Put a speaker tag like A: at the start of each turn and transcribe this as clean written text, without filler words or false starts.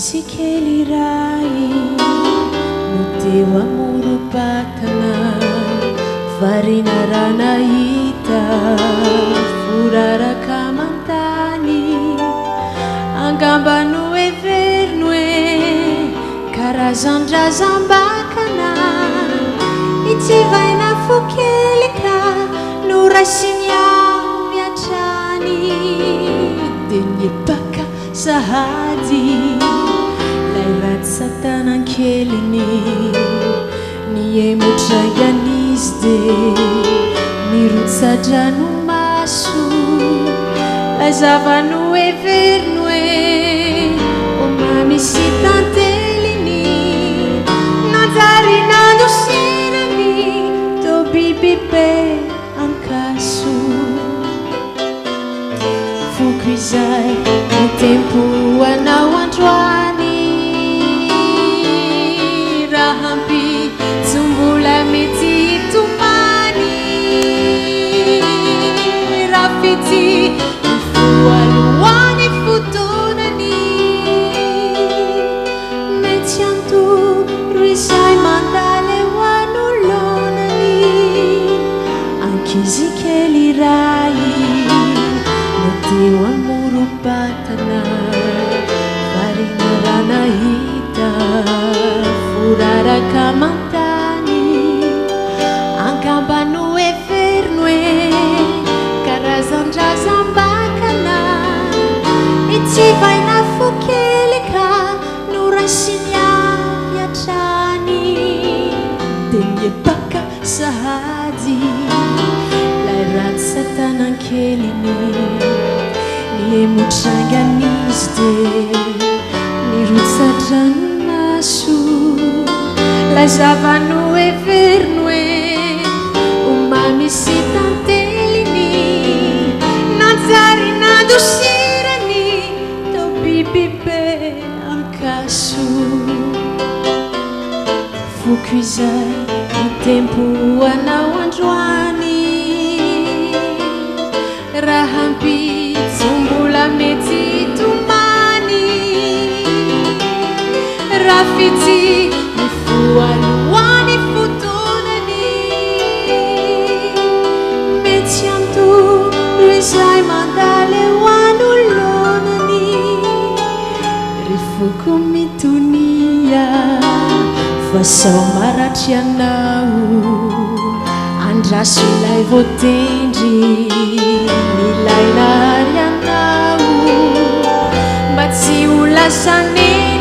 A: Sikelirai Nuteu amurupatana Varina ranaita Furaraka mantani Angamba no everno e Karazandrazambakana Ity vaina fokelika No raisinyao miatrany De niepaka sahady Ratsy satanakeliny niemotraganizy de mirotsadrano maso lazavano everino e omamisy tanteliny nanjary nandosinany to bibibe ankaso foko izay ny tempo anao androany Rahampi tsumbola mety tomany Rafity fualuany fotonany Mety anto risay mandale wanolonany Ankizy kely ray Nateo amoropatana Varina ranahita Furaraka mantany Angamba no everno e Karazandrazambakana Ity vaina fokelika No raisinya miatrany De niepaka sahady Lay ratsy satanakeliny Niemotranganizy de Nirotsadrano maso Lazavano everno e omamisy tanteliny Nanjary nandosirany to bibibe ankaso Foko izay ny tempo anao androany raha ampitsombola mety tomany raha fitsy ny foaloany fotonany mety antoro izay mandale hoanolonany refoko mitonia fasao maratry anao andraso ilay voatendry milay nary anao mba tsy ho lasane